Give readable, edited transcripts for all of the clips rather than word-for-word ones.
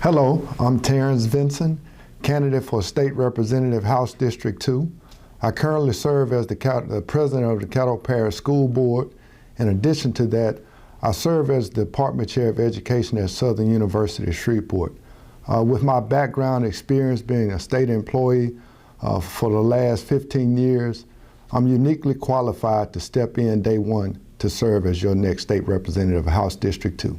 Hello, I'm Terence Vinson, candidate for State Representative, House District 2. I currently serve as the president of the Caddo Parish School Board. In addition to that, I serve as the Department Chair of Education at Southern University Shreveport. With my background experience being a state employee for the last 15 years, I'm uniquely qualified to step in day one to serve as your next state representative of House District 2.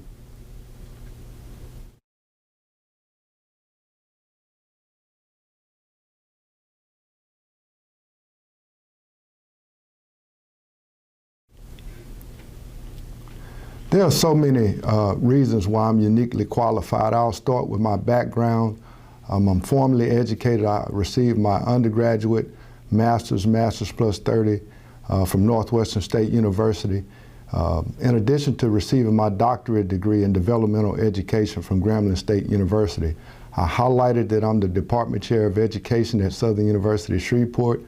There are so many reasons why I'm uniquely qualified. I'll start with my background. I'm formally educated. I received my undergraduate master's plus 30 from Northwestern State University. In addition to receiving my doctorate degree in developmental education from Grambling State University, I highlighted that I'm the Department Chair of Education at Southern University Shreveport,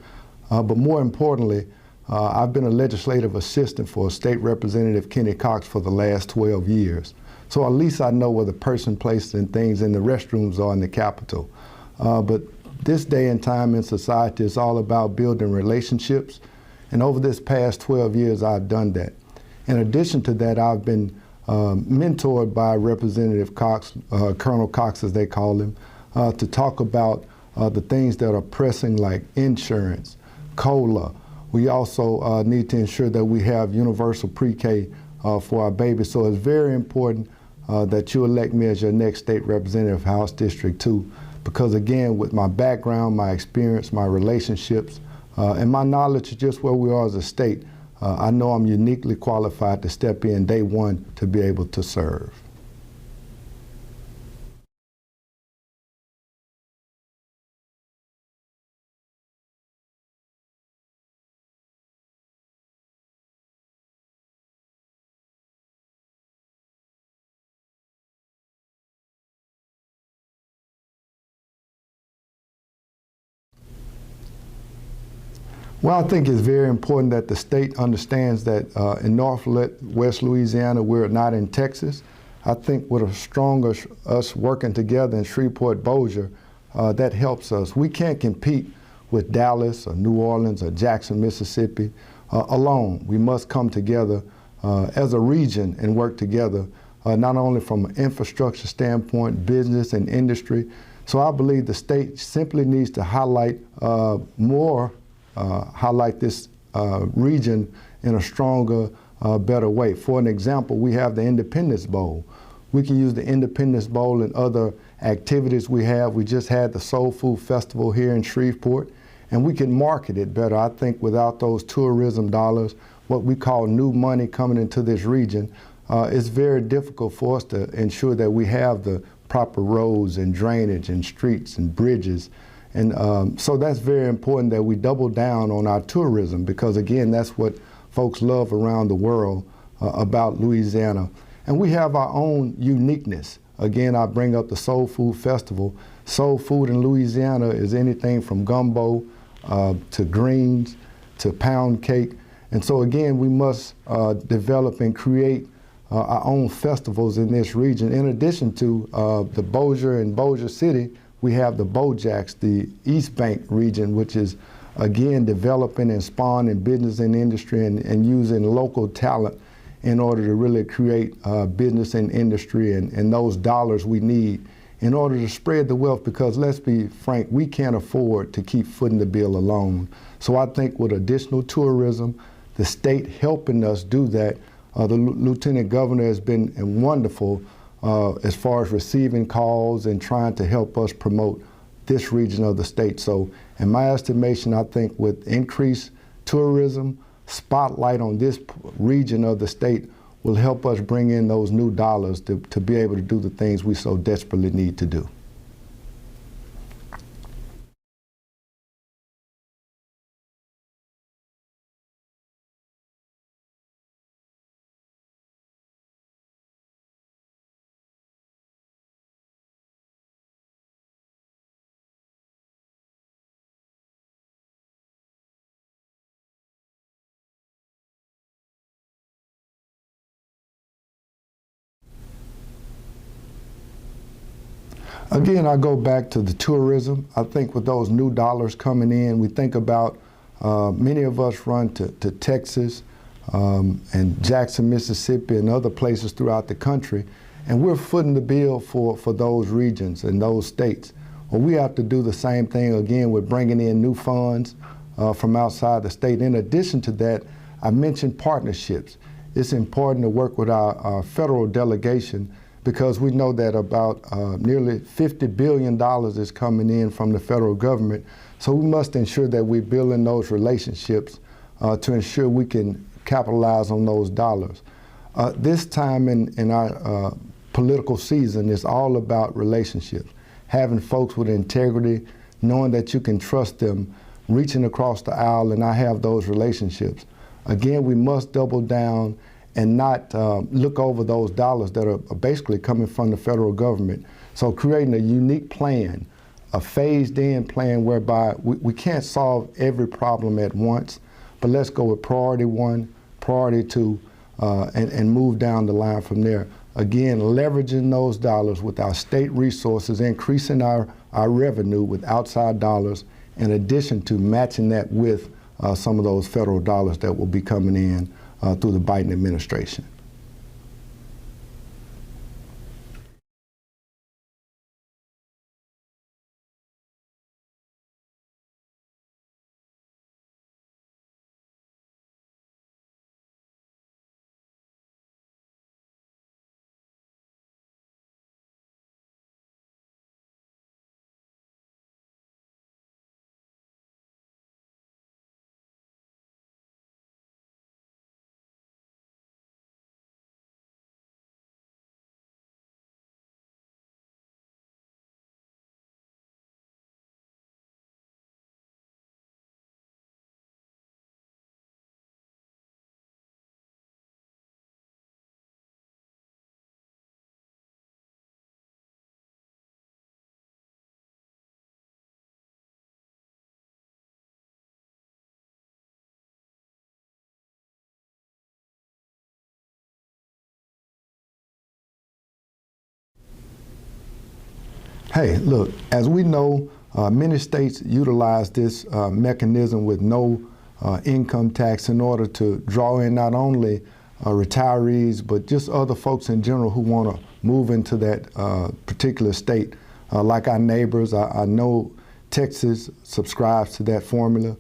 but more importantly, I've been a legislative assistant for State Representative Kenny Cox for the last 12 years. So at least I know where the person, place, and things in the restrooms are in the Capitol. But this day and time in society is all about building relationships. And over this past 12 years, I've done that. In addition to that, I've been mentored by Representative Cox, Colonel Cox as they call him, to talk about the things that are pressing like insurance, COLA. We also need to ensure that we have universal pre-K for our babies. So it's very important that you elect me as your next state representative of House District 2, because again, with my background, my experience, my relationships, and my knowledge of just where we are as a state, I know I'm uniquely qualified to step in day one to be able to serve. Well, I think it's very important that the state understands that in Northwest Louisiana, we're not in Texas. I think with a stronger us working together in Shreveport-Bossier, that helps us. We can't compete with Dallas or New Orleans or Jackson, Mississippi alone. We must come together as a region and work together, not only from an infrastructure standpoint, business and industry. So I believe the state simply needs to highlight highlight this region in a stronger, better way. For an example, we have the Independence Bowl. We can use the Independence Bowl and other activities we have. We just had the Soul Food Festival here in Shreveport, and we can market it better. I think without those tourism dollars, what we call new money coming into this region, it's very difficult for us to ensure that we have the proper roads and drainage and streets and bridges. And so that's very important that we double down on our tourism, because again, that's what folks love around the world about Louisiana. And we have our own uniqueness. Again, I bring up the Soul Food Festival. Soul food in Louisiana is anything from gumbo to greens to pound cake. And so again, we must develop and create our own festivals in this region. In addition to the Bossier and Bossier City, we have the Bojacks, the East Bank region, which is, again, developing and spawning business and industry and using local talent in order to really create business and industry and those dollars we need in order to spread the wealth, because let's be frank, we can't afford to keep footing the bill alone. So I think with additional tourism, the state helping us do that, the Lieutenant Governor has been wonderful as far as receiving calls and trying to help us promote this region of the state. So in my estimation, I think with increased tourism, spotlight on this region of the state will help us bring in those new dollars to be able to do the things we so desperately need to do. Again, I go back to the tourism. I think with those new dollars coming in, we think about many of us run to Texas and Jackson, Mississippi, and other places throughout the country, and we're footing the bill for those regions and those states. Well, we have to do the same thing again with bringing in new funds from outside the state. In addition to that, I mentioned partnerships. It's important to work with our federal delegation because we know that about nearly $50 billion is coming in from the federal government. So we must ensure that we're building those relationships to ensure we can capitalize on those dollars. This time in our political season is all about relationships, having folks with integrity, knowing that you can trust them, reaching across the aisle and not have those relationships. Again, we must double down and not look over those dollars that are basically coming from the federal government. So creating a unique plan, a phased-in plan whereby we can't solve every problem at once, but let's go with priority one, priority two, and move down the line from there. Again, leveraging those dollars with our state resources, increasing our revenue with outside dollars, in addition to matching that with some of those federal dollars that will be coming in through the Biden administration. Hey, look, as we know, many states utilize this mechanism with no income tax in order to draw in not only retirees, but just other folks in general who want to move into that particular state. Like our neighbors, I know Texas subscribes to that formula.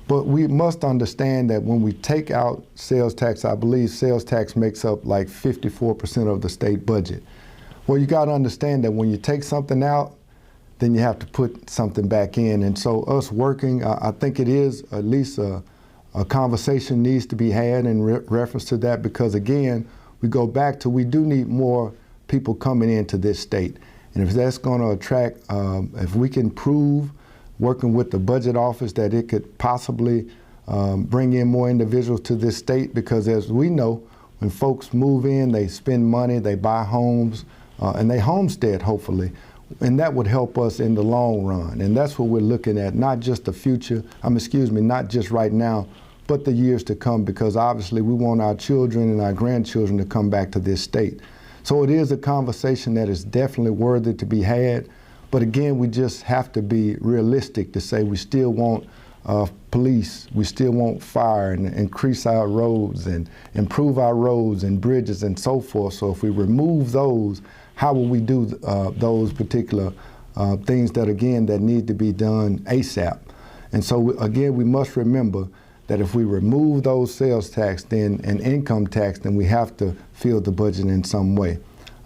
But we must understand that when we take out sales tax, I believe sales tax makes up like 54% of the state budget. Well, you got to understand that when you take something out, then you have to put something back in. And so us working, I think it is at least a conversation needs to be had in reference to that, because again, we go back to we do need more people coming into this state. And if that's going to attract, if we can prove working with the budget office that it could possibly bring in more individuals to this state, because as we know, when folks move in, they spend money, they buy homes, and they homestead, hopefully, and that would help us in the long run. And that's what we're looking at, not just the future, not just right now, but the years to come, because obviously we want our children and our grandchildren to come back to this state. So it is a conversation that is definitely worthy to be had, but again, we just have to be realistic to say we still want police, we still want fire, and increase our roads and improve our roads and bridges and so forth. So if we remove those, how will we do those particular things that, again, that need to be done ASAP? And so, again, we must remember that if we remove those sales tax and income tax, then we have to fill the budget in some way.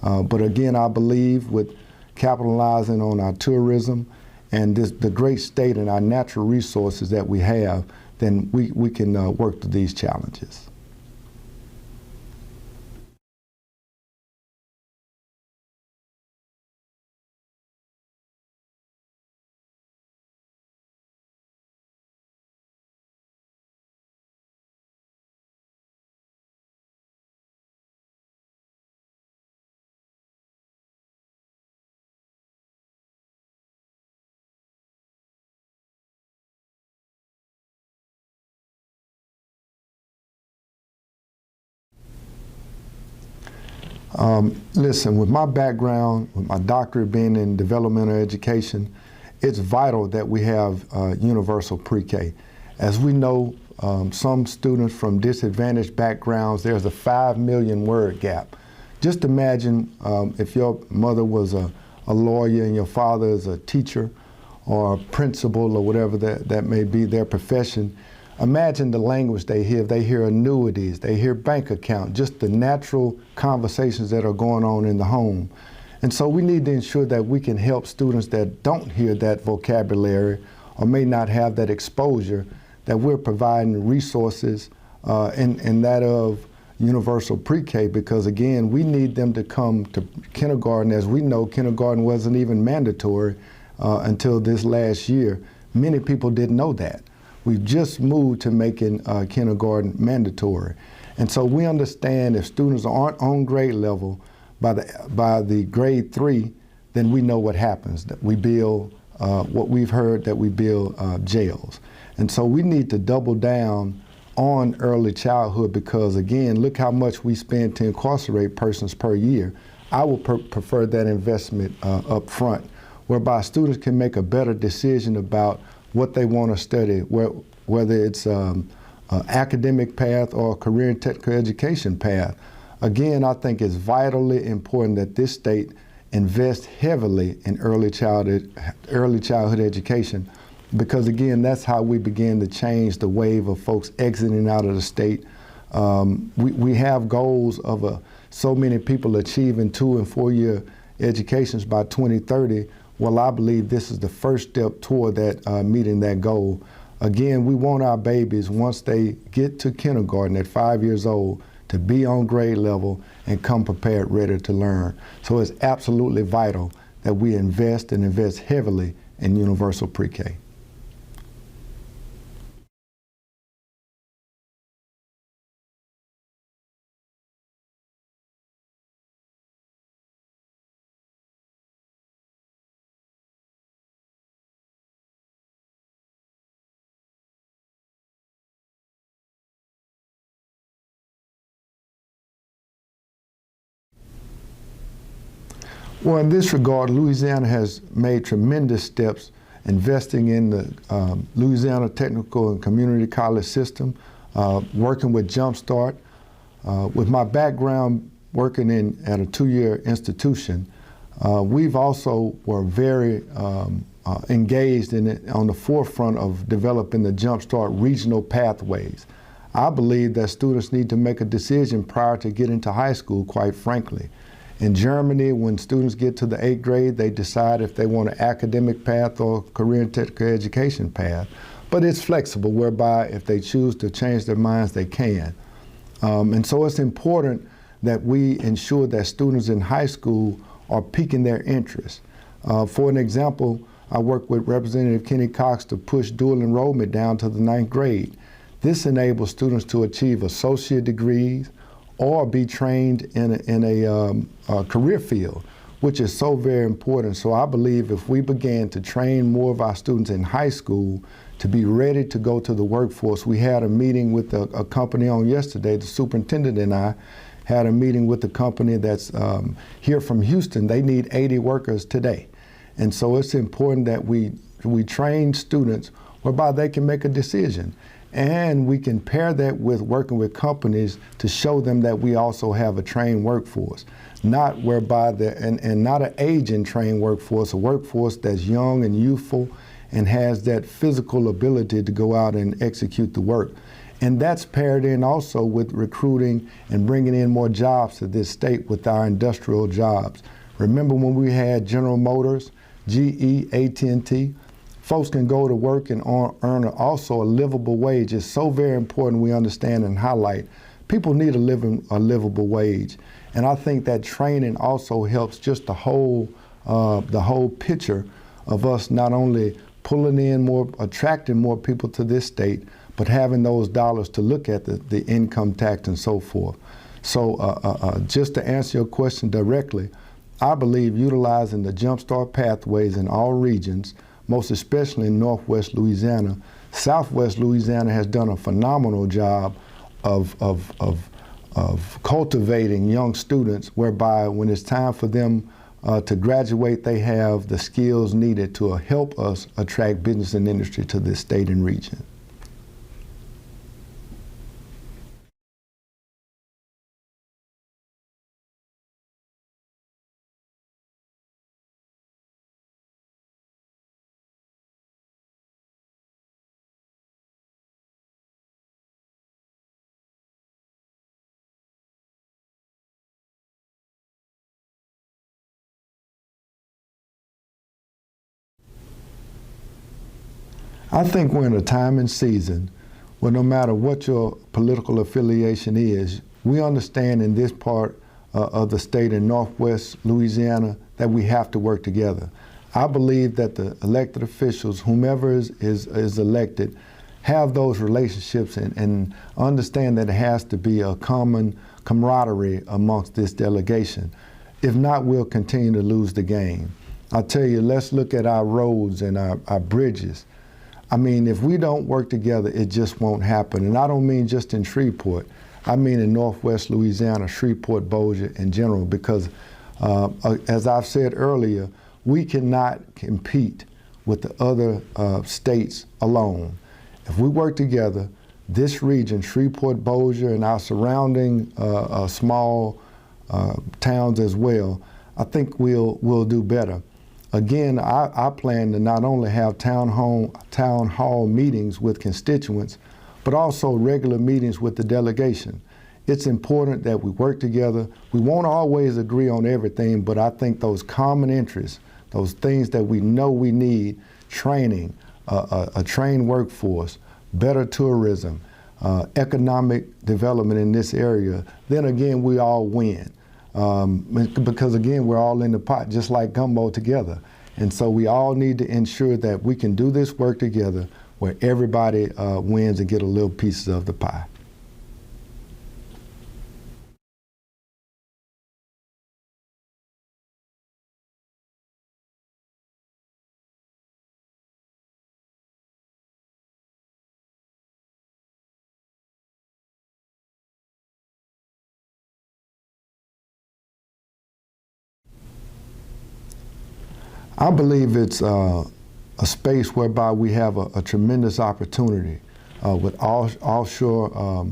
But again, I believe with capitalizing on our tourism and the great state and our natural resources that we have, then we can work through these challenges. Listen, with my background, with my doctorate being in developmental education, it's vital that we have universal pre-K. As we know, some students from disadvantaged backgrounds, there's a 5 million word gap. Just imagine if your mother was a lawyer and your father is a teacher or a principal or whatever that may be their profession. Imagine the language they hear. They hear annuities, they hear bank account, just the natural conversations that are going on in the home. And so we need to ensure that we can help students that don't hear that vocabulary or may not have that exposure, that we're providing resources in that of universal pre-K, because again, we need them to come to kindergarten. As we know, kindergarten wasn't even mandatory until this last year. Many people didn't know that. We've just moved to making kindergarten mandatory. And so we understand if students aren't on grade level by the grade 3, then we know what happens, that we build, what we've heard, that we build jails. And so we need to double down on early childhood, because again, look how much we spend to incarcerate persons per year. I would prefer that investment up front, whereby students can make a better decision about what they want to study, whether it's academic path or career and technical education path. Again, I think it's vitally important that this state invest heavily in early childhood education, because again, that's how we begin to change the wave of folks exiting out of the state. We have goals of so many people achieving 2- and 4-year educations by 2030. Well, I believe this is the first step toward that, meeting that goal. Again, we want our babies, once they get to kindergarten at 5 years old, to be on grade level and come prepared, ready to learn. So it's absolutely vital that we invest and invest heavily in universal pre-K. Well, in this regard, Louisiana has made tremendous steps investing in the Louisiana Technical and Community College system, working with Jumpstart. With my background working at a 2-year institution, we've also were very engaged in it, on the forefront of developing the Jumpstart regional pathways. I believe that students need to make a decision prior to getting to high school, quite frankly. In Germany, when students get to the 8th grade, they decide if they want an academic path or career and technical education path. But it's flexible, whereby if they choose to change their minds, they can. And so it's important that we ensure that students in high school are piquing their interest. For an example, I work with Representative Kenny Cox to push dual enrollment down to the 9th grade. This enables students to achieve associate degrees or be trained in a career field, which is so very important. So I believe if we began to train more of our students in high school to be ready to go to the workforce. We had a meeting with a company on yesterday. The superintendent and I had a meeting with the company that's here from Houston. They need 80 workers today. And so it's important that we train students whereby they can make a decision. And we can pair that with working with companies to show them that we also have a trained workforce, not whereby and not an aging trained workforce, a workforce that's young and youthful and has that physical ability to go out and execute the work. And that's paired in also with recruiting and bringing in more jobs to this state with our industrial jobs. Remember when we had General Motors, GE, AT&T? Folks can go to work and earn also a livable wage. It's so very important we understand and highlight. People need a livable wage. And I think that training also helps just the whole picture of us not only pulling in more, attracting more people to this state, but having those dollars to look at the income tax and so forth. So just to answer your question directly, I believe utilizing the Jumpstart pathways in all regions, most especially in Northwest Louisiana. Southwest Louisiana has done a phenomenal job of of cultivating young students, whereby when it's time for them to graduate, they have the skills needed to help us attract business and industry to this state and region. I think we're in a time and season where no matter what your political affiliation is, we understand in this part of the state in Northwest Louisiana that we have to work together. I believe that the elected officials, whomever is elected, have those relationships and understand that it has to be a common camaraderie amongst this delegation. If not, we'll continue to lose the game. I'll tell you, let's look at our roads and our bridges. I mean, if we don't work together, it just won't happen. And I don't mean just in Shreveport. I mean in Northwest Louisiana, Shreveport, Bossier in general, because as I've said earlier, we cannot compete with the other states alone. If we work together, this region, Shreveport, Bossier, and our surrounding small towns as well, I think we'll do better. Again, I plan to not only have town hall meetings with constituents, but also regular meetings with the delegation. It's important that we work together. We won't always agree on everything, but I think those common interests, those things that we know we need, training, a trained workforce, better tourism, economic development in this area, then again, we all win. Because again, we're all in the pot, just like gumbo together. And so we all need to ensure that we can do this work together where everybody wins and get a little piece of the pie. I believe it's a space whereby we have a tremendous opportunity with offshore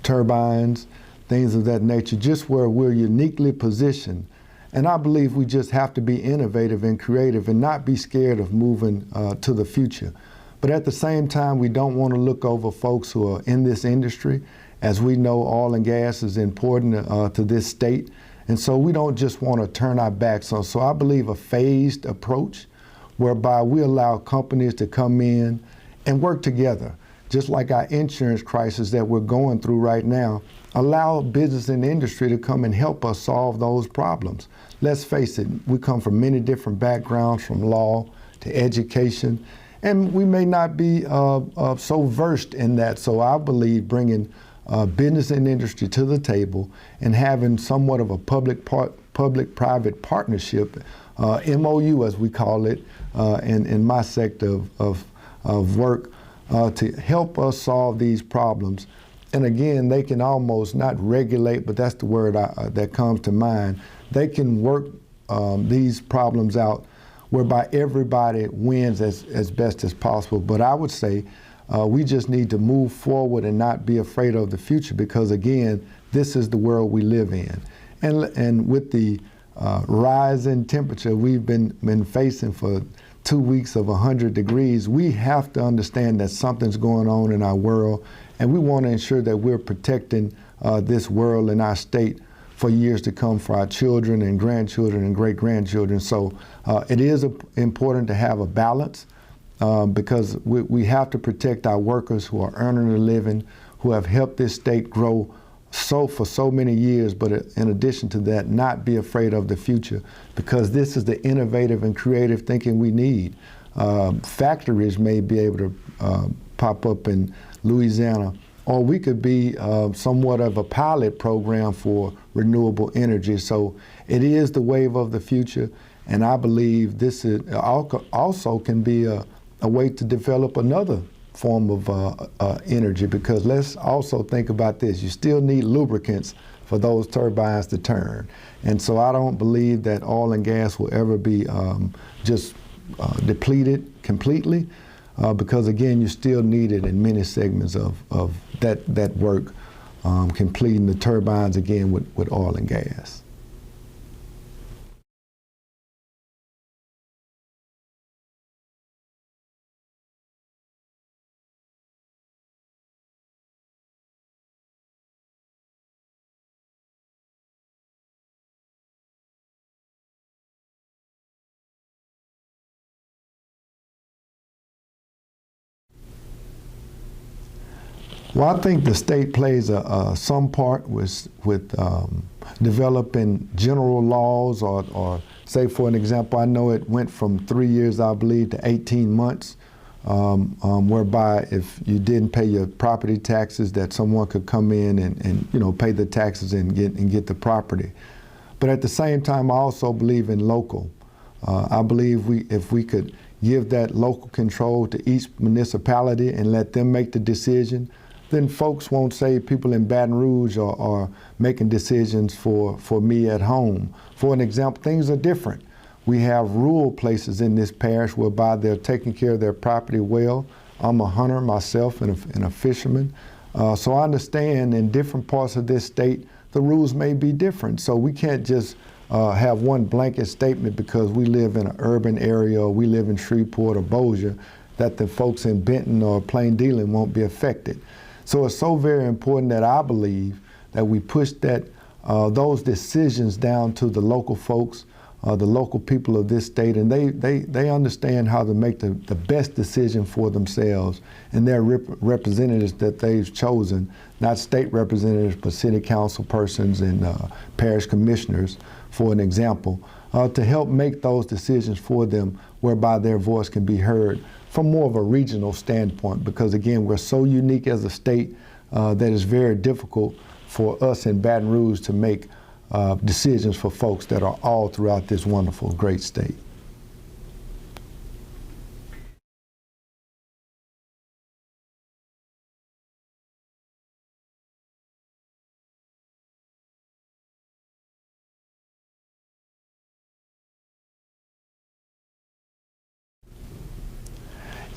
turbines, things of that nature, just where we're uniquely positioned. And I believe we just have to be innovative and creative and not be scared of moving to the future. But at the same time, we don't want to look over folks who are in this industry. As we know, oil and gas is important to this state. And so we don't just want to turn our backs on. So I believe a phased approach whereby we allow companies to come in and work together, just like our insurance crisis that we're going through right now, allow business and industry to come and help us solve those problems. Let's face it, we come from many different backgrounds, from law to education, and we may not be so versed in that. So I believe bringing business and industry to the table and having somewhat of a public-private partnership, MOU as we call it, in my sector of work, to help us solve these problems. And again, they can almost not regulate, but that's the word that comes to mind. They can work these problems out whereby everybody wins as best as possible. But I would say we just need to move forward and not be afraid of the future, because again, this is the world we live in. And with the rise in temperature we've been facing for 2 weeks of 100 degrees, we have to understand that something's going on in our world, and we want to ensure that we're protecting this world and our state for years to come for our children and grandchildren and great-grandchildren. So it is important to have a balance. Because we have to protect our workers who are earning a living, who have helped this state grow for so many years, but in addition to that, not be afraid of the future, because this is the innovative and creative thinking we need. Factories may be able to pop up in Louisiana, or we could be somewhat of a pilot program for renewable energy. So it is the wave of the future, and I believe this is also can be a way to develop another form of energy, because let's also think about this. You still need lubricants for those turbines to turn. And so I don't believe that oil and gas will ever be just depleted completely, because again, you still need it in many segments of that work, completing the turbines again with oil and gas. Well, I think the state plays some part with developing general laws, or say, for an example, I know it went from 3 years, I believe, to 18 months, whereby if you didn't pay your property taxes, that someone could come in and pay the taxes and get the property. But at the same time, I also believe in local. I believe if we could give that local control to each municipality and let them make the decision, then folks won't say people in Baton Rouge are making decisions for me at home. For an example, things are different. We have rural places in this parish whereby they're taking care of their property well. I'm a hunter myself and a fisherman. So I understand in different parts of this state, the rules may be different. So we can't just have one blanket statement because we live in an urban area, or we live in Shreveport or Bossier, that the folks in Benton or Plain Dealing won't be affected. So it's so very important that I believe that we push those decisions down to the local folks, the local people of this state, and they understand how to make the best decision for themselves and their representatives that they've chosen, not state representatives, but city council persons and parish commissioners, for an example, to help make those decisions for them, whereby their voice can be heard from more of a regional standpoint, because again, we're so unique as a state that it's very difficult for us in Baton Rouge to make decisions for folks that are all throughout this wonderful, great state.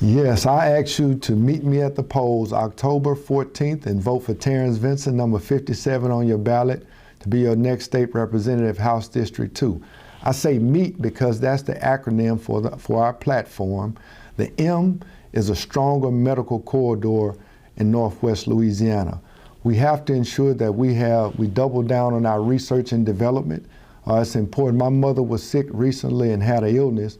Yes, I ask you to meet me at the polls October 14th and vote for Terence Vinson, number 57 on your ballot, to be your next state representative, House District 2. I say meet because that's the acronym for our platform. The M is a stronger medical corridor in Northwest Louisiana. We have to ensure that we double down on our research and development. It's important. My mother was sick recently and had an illness.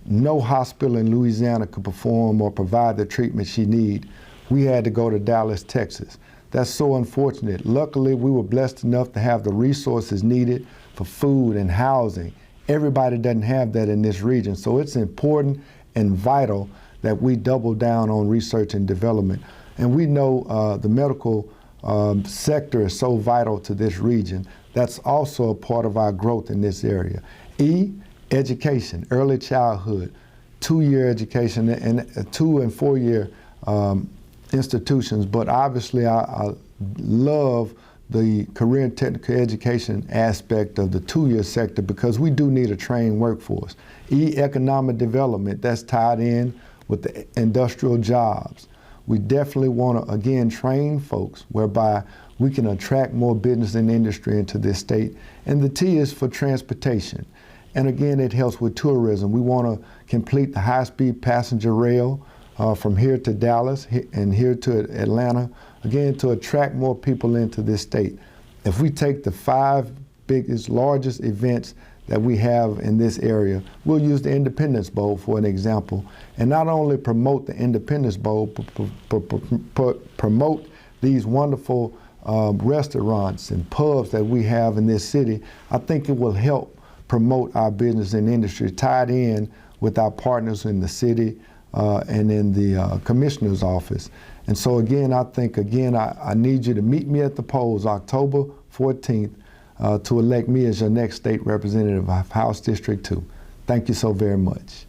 No hospital in Louisiana could perform or provide the treatment she needed. We had to go to Dallas, Texas. That's so unfortunate. Luckily, we were blessed enough to have the resources needed for food and housing. Everybody doesn't have that in this region, so it's important and vital that we double down on research and development. And we know the medical sector is so vital to this region. That's also a part of our growth in this area. E, education, early childhood, 2-year education, and 2- and 4-year institutions. But obviously, I love the career and technical education aspect of the 2-year sector, because we do need a trained workforce. E, economic development, that's tied in with the industrial jobs. We definitely want to, again, train folks whereby we can attract more business and industry into this state. And the T is for transportation. And again, it helps with tourism. We want to complete the high-speed passenger rail from here to Dallas and here to Atlanta, again, to attract more people into this state. If we take the 5 biggest, largest events that we have in this area, we'll use the Independence Bowl for an example, and not only promote the Independence Bowl, but promote these wonderful restaurants and pubs that we have in this city. I think it will help promote our business and industry, tied in with our partners in the city and in the commissioner's office. And so again, I think, I need you to meet me at the polls October 14th to elect me as your next state representative of House District 2. Thank you so very much.